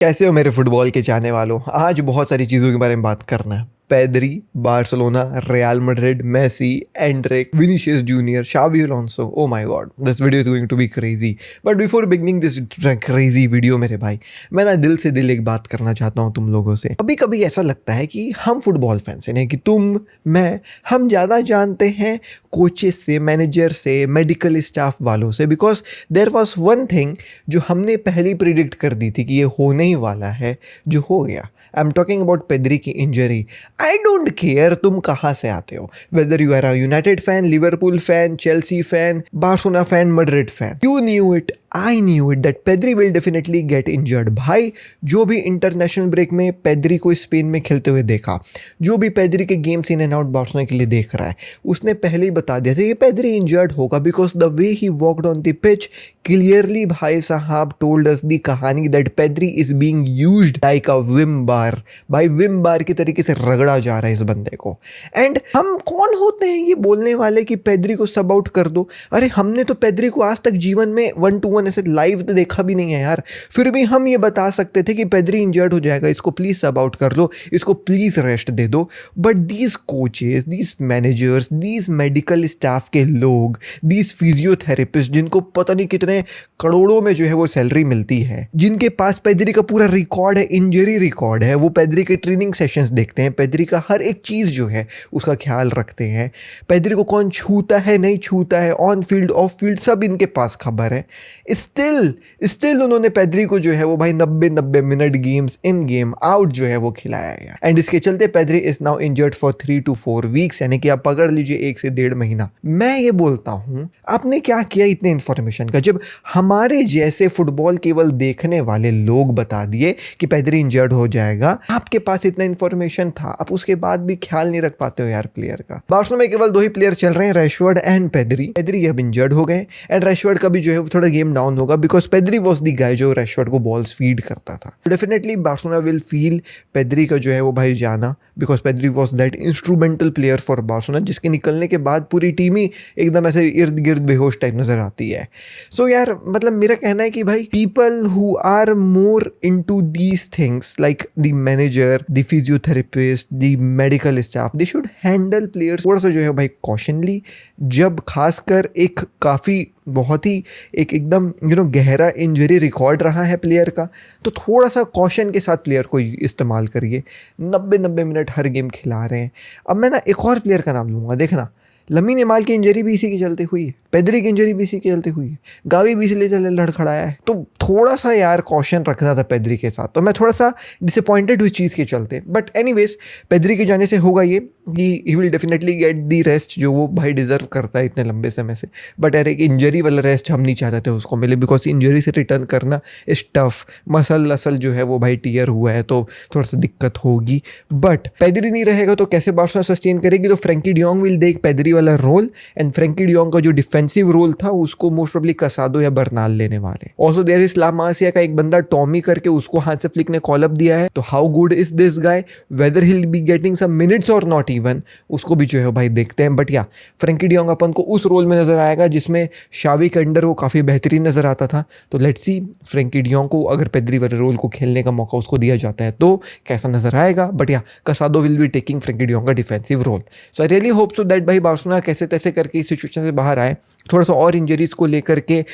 कैसे हो मेरे फुटबॉल के चाहने वालों। आज बहुत सारी चीज़ों के बारे में बात करना है। Pedri, Barcelona, Real Madrid, Messi, Endrick, Vinicius Junior, शावी Alonso. Oh my god, this video is going to be crazy. But before beginning this crazy video मेरे भाई, मैं ना दिल से दिल एक बात करना चाहता हूँ तुम लोगों से। कभी कभी ऐसा लगता है कि हम फुटबॉल फैंस हैं कि तुम, मैं, हम ज़्यादा जानते हैं कोचेस से, मैनेजर से, मेडिकल स्टाफ वालों से। Because there was one thing जो हमने पहले प्रिडिक्ट कर दी थी कि ये होने ही वाला है, जो हो गया। I am talking about Pedri की इंजरी। आई डोंट केयर तुम कहाँ से आते हो, whether you are a United fan, Liverpool fan, Chelsea fan, Barcelona fan, Madrid fan. You knew it, I knew it that Pedri will definitely get injured. भाई, जो भी international break में Pedri को स्पेन में खेलते हुए देखा, जो भी पेद्री के games in and out Barcelona के लिए देख रहा है, उसने पहले ही बता दिया था कि पेद्री इंजर्ड होगा। Because the way he walked on the pitch clearly भाई साहब टोल्ड अस दी कहानी that Pedri is being used like a Vim bar. भाई, विम बार की तरीके से रगड़ा जा रहा है इस बंदे को। एंड हम कौन होते हैं ये बोलने वाले कि पेद्री को सब आउट कर दो। अरे, हमने तो पेद्री को आज तक जीवन में 1-to-1 ऐसे लाइव तो देखा भी नहीं है यार। फिर भी हम ये बता सकते थे कि पेद्री इंजर्ड हो जाएगा, इसको प्लीज सब आउट कर दो, इसको प्लीज रेस्ट दे दो। But these coaches, these managers, these medical staff के लोग, दीज फिजियोथेरेपिस्ट, जिनको पता नहीं कितने करोड़ों में जो है वो सैलरी मिलती है, जिनके पास पेद्री का पूरा रिकॉर्ड है, इंजरी रिकॉर्ड है, वो पेद्री के ट्रेनिंग सेशंस देखते हैं, पेद्री का हर एक चीज़ जो है उसका ख्याल रखते हैं। पेद्री को कौन छूता है, नहीं छूता है, ऑन फील्ड ऑफ फील्ड सब इनके पास खबर है। स्टिल उन्होंने पेद्री को जो है वो भाई 90 मिनट गेम्स इन गेम आउट जो है वो खिलाया है। एंड इसके चलते Pedri is now injured for 3 to 4 weeks, यानी कि आप पकड़ लीजिए 1 से 1.5 महीना। मैं ये बोलता हूँ, आपने क्या किया इतने इन्फॉर्मेशन का, जब हमारे जैसे फुटबॉल केवल देखने वाले लोग बता दिए कि पेद्री इंजर्ड हो जाएगा। आपके पास इतना इन्फॉर्मेशन था, आप उसके बाद भी ख्याल नहीं रख पाते हो यार प्लेयर का। बार्सिलोना में केवल 2 ही प्लेयर चल रहे हैं, रैशवर्ड एंड पेद्री। पेद्री अब इंजर्ड हो गए एंड रैशवर्ड का भी जो है वो थोड़ा गेम डाउन होगा, because Pedri was the guy जो रैशवर्ड को बॉल्स फीड करता था। Definitely Barcelona will feel Pedri का जो है वो भाई जाना, because Pedri was that instrumental player for Barcelona, जिसके निकलने के बाद पूरी टीम ही एकदम ऐसे इर्द गिर्द बेहोश टाइप नजर आती है। सो यार, मतलब मेरा कहना है कि भाई, people who are more into these things like the manager, the physiotherapist, the medical staff, they should handle players थोड़ा सा जो है भाई कॉशनली। जब खासकर एक काफ़ी बहुत ही एक एकदम गहरा इंजरी रिकॉर्ड रहा है प्लेयर का, तो थोड़ा सा कॉशन के साथ प्लेयर को इस्तेमाल करिए। 90 मिनट हर गेम खिला रहे हैं। अब मैं ना एक और प्लेयर का नाम लूँगा, देखना, लमीन यमाल की इंजरी भी इसी के चलते हुई है, पेद्री की इंजरी भी इसी के चलते हुई है, गावी भी इसलिए चले लड़खड़ाया है। तो थोड़ा सा यार कॉशन रखना था पेद्री के साथ, तो मैं थोड़ा सा डिसअपॉइंटेड हुई इस चीज़ के चलते। बट एनीवेज, पेद्री के जाने से होगा ये कि he will definitely get the rest जो वो भाई डिजर्व करता है इतने लंबे समय से। बट यार, एक इंजरी वाला रेस्ट हम नहीं चाहते थे उसको मिले, बिकॉज इंजरी से रिटर्न करना इज टफ। मसल जो है वो भाई टीयर हुआ है, तो थोड़ा सा दिक्कत होगी। बट पेद्री नहीं रहेगा तो कैसे बार्सिलोना सस्टेन करेगी? तो Frenkie de Jong will take Pedri वाला रोल, एंड फ्रैंकी डियोंग का जो डिफेंसिव रोल था उसको मोस्ट प्रोबब्ली कसादो या बर्नाल लेने वाले। ऑल्सो देयर इज ला मासिया का एक बंदा टॉमी करके, उसको हाथ से फ्लिक ने कॉल अप दिया है। तो how good is this guy, whether he will be getting some minutes और नॉट इवन, उसको भी जो है भाई देखते हैं। बट या, फ्रैंकी डियोंग अपन को उस रोल में नजर आएगा जिसमें शावी के अंडर वो काफ़ी बेहतरीन नजर आता था। तो लेट्स सी फ्रैंकी डियोंग को अगर पेद्री वाले रोल को खेलने का मौका उसको दिया जाता है तो कैसा नजर आएगा। But yeah, Casado will be taking Frenkie de Jong का defensive role. So I really hope so that भाई बार्सिलोना कैसे तैसे करके इस सिचुएशन से बाहर आए, थोड़ा सा और इंजरीज को लेकर के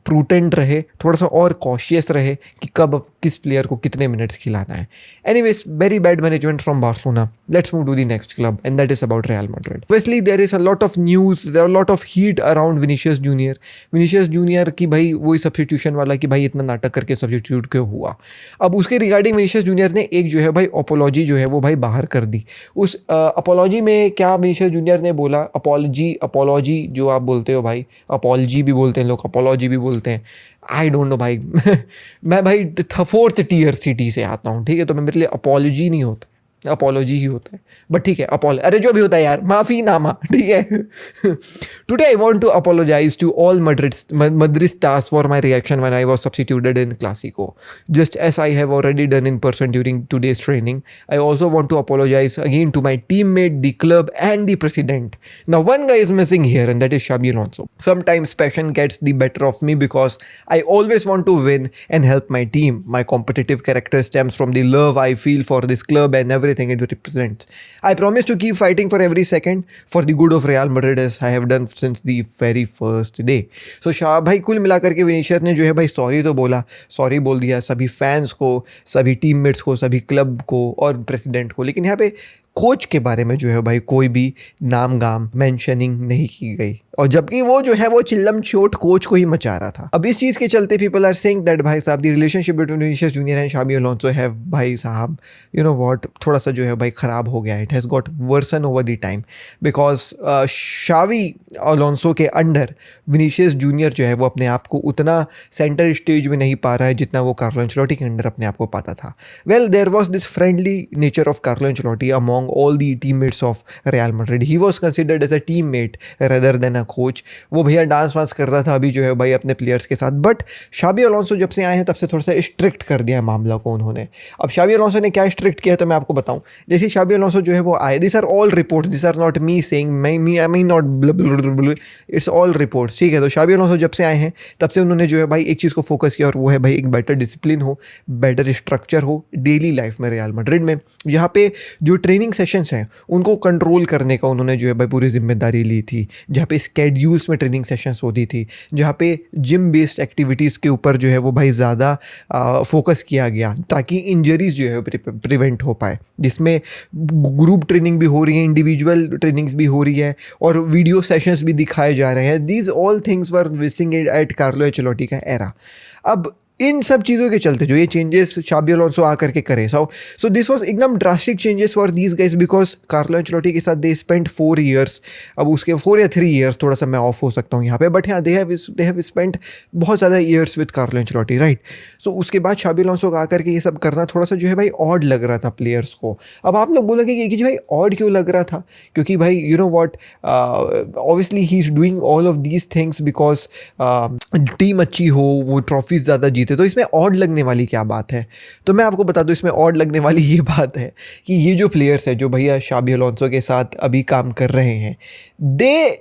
प्रूटेंट रहे, थोड़ा सा और कॉशियस रहे कि कब किस प्लेयर को कितने मिनट्स खिलाना है। Anyways, very bad management from Barcelona. Let's move to the next club and that is about Real Madrid. Obviously there is a lot of news, there are lot of heat around Vinicius Junior की भाई वही substitution वाला कि भाई इतना नाटक करके substitute क्यों हुआ। अब उसके रिगार्डिंग विनीशियस जूनियर ने एक जो है भाई अपोलॉजी जो है वो भाई बाहर कर दी। उस अपोलॉजी में क्या विनीशियस जूनियर ने बोला, अपोलॉजी जो आप बोलते हो भाई, अपॉलजी भी बोलते हैं लोग, अपोलॉजी भी बोलते हैं, आई डोंट नो भाई। मैं भाई 4th tier सिटी से आता हूँ, ठीक है, तो मैं मेरे लिए अपॉलजी नहीं होता, अपोलॉजी ही होता है, बट ठीक है, अरे जो भी होता है यार, माफी नामा, ठीक है। Today I want to apologise to all Madridistas for my reaction when I was substituted in Clasico, just as I have already done in person during today's training. I also want to apologise again to my teammate, the club and the president. Now one guy is missing here, and that is Xabi Alonso. Sometimes passion gets the better of me because I always want to win and help my team. My competitive character stems from the love I feel for this club and everything it represents. I promise to keep fighting for every second for the good of Real Madrid as I have done since the very first day. So Shah भाई कुल मिलाकर के Vinicius ने जो है भाई sorry तो बोला, सॉरी बोल दिया सभी फैंस को, सभी टीममेट्स को, सभी क्लब को और प्रेसिडेंट को, लेकिन यहाँ पे कोच के बारे में जो है भाई कोई भी नाम गाम मेंशनिंग नहीं की गई, और जबकि वो जो है वो चिल्लम चोट कोच को ही मचा रहा था. अब इस चीज़ के चलते पीपल आर सेइंग दैट भाई साहब the relationship between Vinicius Junior and Xabi Alonso have भाई साहब यू नो व्हाट थोड़ा सा जो है भाई ख़राब हो गया. It has got worsen over the time because Xabi Alonso के अंडर विनीशियस जूनियर जो है वो अपने आप को उतना सेंटर स्टेज में नहीं पा रहा है जितना वो कार्लो एंचेलोटी के अंडर अपने आप को पाता था. Well there was this friendly nature of Carlo Ancelotti among all the teammates of Real Madrid. He was considered as a teammate rather than a coach. वो भैया डांस वांस करता था अभी जो है भाई अपने प्लेयर्स के साथ. बट शाबी अलोंसो जब से आए हैं तब से थोड़ा सा स्ट्रिक्ट कर दिया मामला को उन्होंने. अब शाबी अलोंसो ने क्या स्ट्रिक्ट किया तो मैं आपको बताऊं. जैसे शाबी अलोंसो जो है वो आए, this are all reports, this are not me saying, I mean not, it's all reports, ठीक है. तो शाबी अलोंसो जब से आए हैं तब से उन्होंने जो है भाई एक चीज़ को फोकस किया और वो है भाई एक बेटर डिसिप्लिन हो, बेटर स्ट्रक्चर हो डेली लाइफ में रियल मैड्रिड में. यहाँ पे जो ट्रेनिंग सेशंस हैं उनको कंट्रोल करने का उन्होंने जो है भाई पूरी जिम्मेदारी ली थी. जहाँ पे स्केड्यूल्स में ट्रेनिंग सेशंस होती थी, जहाँ पे जिम बेस्ड एक्टिविटीज़ के ऊपर जो है वो भाई ज़्यादा फोकस किया गया ताकि इंजरीज जो है प्रिवेंट हो पाए, जिसमें ग्रुप ट्रेनिंग भी हो रही है, इंडिविजुअल ट्रेनिंग्स भी हो रही है और वीडियो सेशंस भी दिखाए जा रहे हैं. These all things were missing at Carlo Ancelotti का एरा. अब इन सब चीज़ों के चलते जो ये चेंजेस शाबी अलोंसो आकर के करे, सो दिस वाज एकदम drastic changes for these guys because Carlo Ancelotti के साथ दे स्पेंड 4 years. अब उसके 4 या 3 years, थोड़ा सा मैं ऑफ हो सकता हूँ यहाँ पे, बट हाँ दे हैव स्पेंड बहुत ज़्यादा years with Carlo Ancelotti, right. So उसके बाद शाबी अलोंसो को आकर के ये सब करना थोड़ा सा जो है भाई ऑड लग रहा था प्लेयर्स को. अब आप लोग बोलोगे कि जी भाई ऑड क्यों लग रहा था, क्योंकि भाई you know what obviously he is doing all of these things because team अच्छी हो, वो ट्रॉफीज ज़्यादा जीते, तो इसमें ऑड लगने वाली क्या बात है. तो मैं आपको बता दूं इसमें ऑड लगने वाली ये बात है कि ये जो प्लेयर्स है जो भैया शाबी अलोंसो के साथ अभी काम कर रहे हैं, they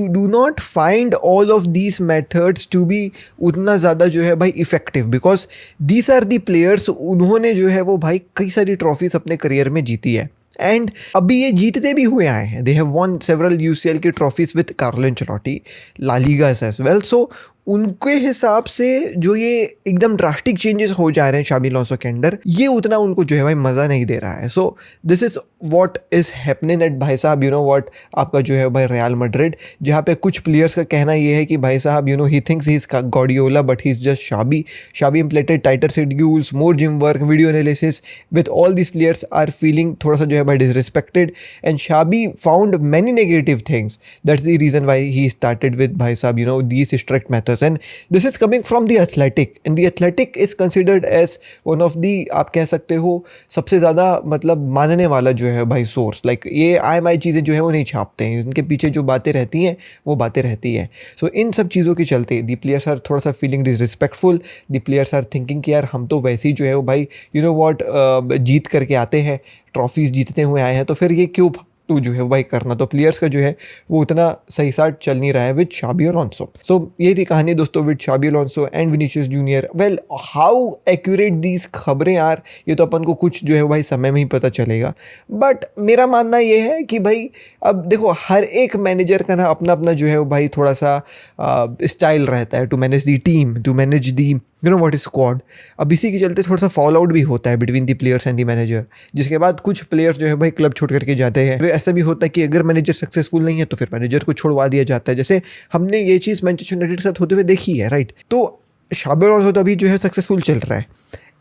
do not find all of these methods to be उतना ज़्यादा जो है भाई effective because these are the players, उन्होंने जो है वो भाई कई सारी ट्रॉफीज अपने करियर में जीती है एंड अभी ये जीतते भी हुए आए हैं. They have won several UCL की trophies with Carlo Ancelotti, La Liga as well. So उनके हिसाब से जो ये एकदम ड्रास्टिक चेंजेस हो जा रहे हैं शाबी अलोंसो के अंदर, ये उतना उनको जो है भाई मज़ा नहीं दे रहा है. So this is what is happening at भाई साहब यू नो व्हाट आपका जो है भाई रियल मैड्रिड, जहाँ पे कुछ प्लेयर्स का कहना ये है कि भाई साहब you know he thinks he is Guardiola but he is just Xabi. Xabi implemented tighter schedules, more gym work, video analysis, with all this players are feeling थोड़ा सा जो है भाई disrespected and Xabi found many negative things. That's the reason why he started with भाई साहब you know these strict methods. And this is coming from the Athletic, and the Athletic is considered as one of the आप कह सकते हो सबसे ज़्यादा मतलब मानने वाला जो है भाई सोर्स. लाइक ये आई चीज़ें जो है वो नहीं छापते हैं, इनके पीछे जो बातें रहती हैं वो बातें रहती हैं. सो इन सब चीज़ों के चलते दी प्लेयर्स आर थोड़ा सा feeling disrespectful. The players are thinking कि यार हम तो वैसे ही जो है वो भाई यू नो वॉट जीत करके आते हैं, ट्रॉफीज़ जीतते हुए आए हैं, तो फिर ये क्यों तो जो है भाई करना. तो प्लेयर्स का जो है वो उतना सही साथ चल नहीं रहा है विद शाबी अलोंसो. सो ये थी कहानी दोस्तों with Xabi Alonso and Vinicius Junior. Well how accurate these खबरें यार, ये तो अपन को कुछ जो है भाई समय में ही पता चलेगा. बट मेरा मानना ये है कि भाई अब देखो हर एक मैनेजर का ना अपना अपना जो है वो भाई थोड़ा सा स्टाइल रहता है to manage the team, to manage the you know what is squad. अब इसी के चलते थोड़ा सा फॉल आउट भी होता है between the players and the manager, जिसके बाद कुछ प्लेयर्स जो है भाई क्लब छोड़ करके जाते हैं. ऐसा भी होता है कि अगर मैनेजर सक्सेसफुल नहीं है तो फिर मैनेजर को छोड़वा दिया जाता है, जैसे हमने ये चीज़ मैनचेस्टर यूनाइटेड के साथ होते हुए देखी है, राइट. तो शाबी अलोंसो तो अभी जो है सक्सेसफुल चल रहा है.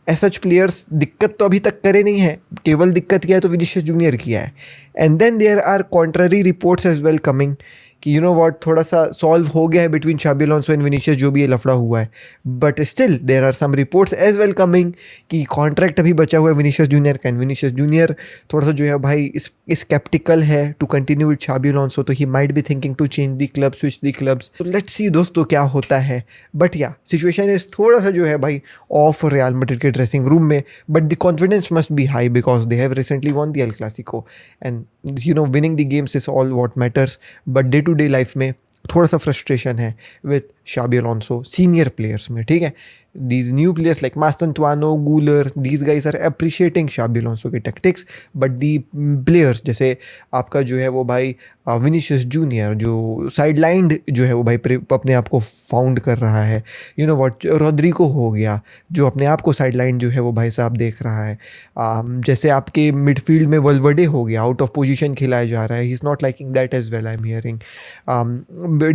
एसच प्लेयर्स दिक्कत तो अभी तक करे नहीं है, केवल दिक्कत किया है तो विनीशियस जूनियर किया है. And then there are contrary reports as well coming कि यू नो व्हाट थोड़ा सा सॉल्व हो गया है between Xabi Alonso and Vinicius, जो भी ये लफड़ा हुआ है, but still there are some reports as well coming कि कॉन्ट्रैक्ट अभी बचा हुआ है विनीशियस जूनियर का, एंड विनीशियस जूनियर थोड़ा सा जो है भाई इस स्केप्टिकल है to continue with Xabi Alonso, तो he might be thinking to change the club, switch the clubs. Let's see दोस्तों क्या होता है, बट या सिचुएशन इज थोड़ा सा जो है भाई ऑफ रियल मैड्रिड के ड्रेसिंग रूम में, but the confidence must be high because they have recently won the El Clasico, and you know winning the games is all what matters. But day to day life में थोड़ा सा frustration है with Xabi Alonso senior players में, ठीक है। These new players like Mastantuono, Guler, these guys are appreciating Xabi Alonso के tactics, but the players जैसे आपका जो है वो भाई विनीशियस जूनियर जो साइडलाइंड जो है वो भाई अपने आप को फाउंड कर रहा है, यू नो व्हाट रोड्रिगो हो गया जो अपने आप को साइडलाइन जो है वो भाई साहब देख रहा है, जैसे आपके मिडफील्ड में वल्वर्डे हो गया, आउट ऑफ पोजीशन खिलाया जा रहा है, he is not liking that as well, I am hearing.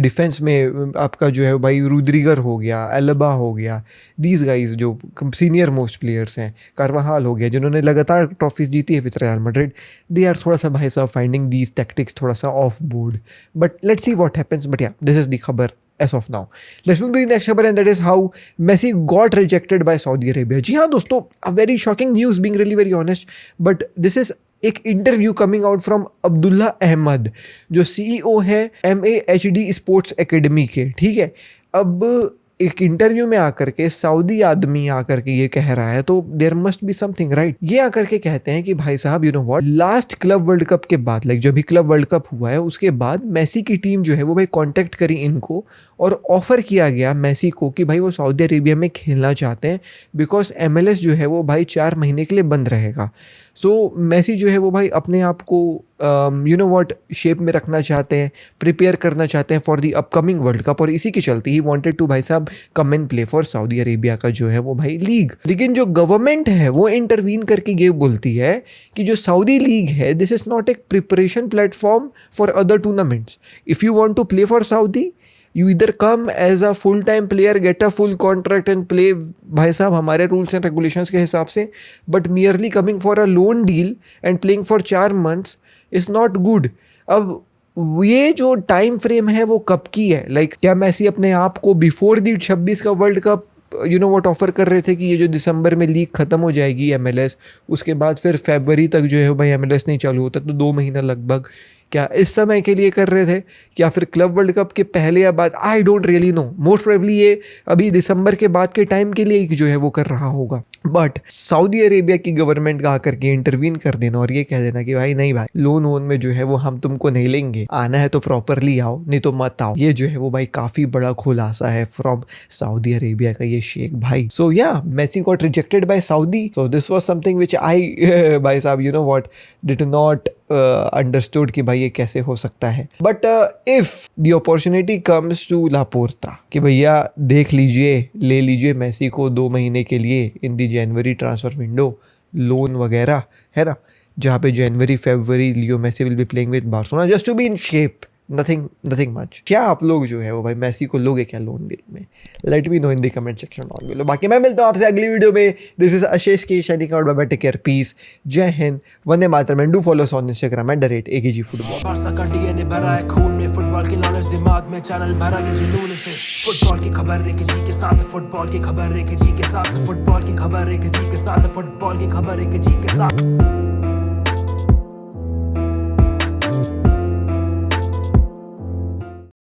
Defence में आपका जो है भाई रुद्रिगर हो गया, एल्बा हो गया, दीज गाइज जो सीनियर मोस्ट प्लेयर्स हैं, कार्वाहाल हो गया जिन्होंने लगातार ट्रॉफीज जीती है with Real Madrid, they are थोड़ा सा भाई साहब फाइंडिंग दीज टैक्टिक्स थोड़ा सा off board, but let's see what happens. But yeah this is the खबर as of now. Let's move to the next खबर, and that is how Messi got rejected by Saudi Arabia. जी हाँ दोस्तों, a very shocking news being really very honest, but this is एक interview coming out from Abdullah Ahmed जो CEO है MAHD sports academy के, ठीक है। अब एक इंटरव्यू में आकर के सऊदी आदमी आकर के ये कह रहा है, तो there must be something right. ये आकर के कहते हैं कि भाई साहब you know what, last club world cup के बाद, लाइक जो भी क्लब वर्ल्ड कप हुआ है उसके बाद मेसी की टीम जो है वो भाई कांटेक्ट करी इनको और ऑफर किया गया मेसी को कि भाई वो सऊदी अरेबिया में खेलना चाहते हैं बिकॉज MLS जो है वो भाई 4 महीने के लिए बंद रहेगा। सो मेसी जो है वो भाई अपने आप को यू नो व्हाट शेप में रखना चाहते हैं, प्रिपेयर करना चाहते हैं for the upcoming world cup, और इसी के चलते ही वांटेड टू भाई साहब come and play for Saudi Arabia का जो है वो भाई लीग। लेकिन जो गवर्नमेंट है वो इंटरवीन करके ये बोलती है कि जो सऊदी लीग है this is not a preparation platform for other tournaments. If you want to play for Saudi, you either come as a full time player, get a full contract and play भाई साहब हमारे rules and regulations के हिसाब से, but merely coming for a loan deal and playing for 4 months is not good। अब ये जो time frame है वो कब की है, लाइक क्या मेसी अपने आप को बिफोर दी 26 का world cup you know what offer कर रहे थे कि ये जो दिसंबर में लीग खत्म हो जाएगी MLS, उसके बाद फिर फरवरी तक जो है भाई MLS नहीं चालू होता, तो 2 महीना लगभग क्या इस समय के लिए कर रहे थे, क्या फिर क्लब वर्ल्ड कप के पहले या बाद, I don't really know. Most probably ये अभी दिसंबर के बाद के टाइम के लिए जो है वो कर रहा होगा, बट सऊदी अरेबिया की गवर्नमेंट का आकर के इंटरवीन कर देना और ये कह देना कि भाई नहीं भाई, लोन वोन में जो है वो हम तुमको नहीं लेंगे, आना है तो प्रॉपरली आओ नहीं तो मत आओ, ये जो है वो भाई काफी बड़ा खुलासा है फ्रॉम सऊदी अरेबिया का ये शेख भाई। So yeah Messi got rejected by Saudi, so this was something which I भाई साहब you know what did not understood कि भाई ये कैसे हो सकता है। But if the opportunity comes to Laporta कि भैया देख लीजिए, ले लीजिए मेसी को 2 महीने के लिए in the January transfer window, loan वगैरह है ना, जहाँ पे जनवरी फरवरी Leo Messi will be playing with Barcelona just to be in shape, nothing much. क्या आप लोग जो है वो भाई मेसी को लोगे क्या लोन डील में? Let me know in the comment section down below. बाकी मैं मिलता हूँ आपसे अगली वीडियो में। दिस इज आशीष की shining out, bye bye, take care, peace, जय हिंद, वंदे मातरम, and do follow us on Instagram @AKG football. Barca का डीएनए भरा है खून में, फुटबॉल की नॉलेज दिमाग में, चैनल भरा है जुनून से। फुटबॉल की खबर एक जी के साथ, फुटबॉल की खबर एक जी के साथ, फुटबॉल की खबर एक जी के साथ, फुटबॉल की खबर एक जी के साथ।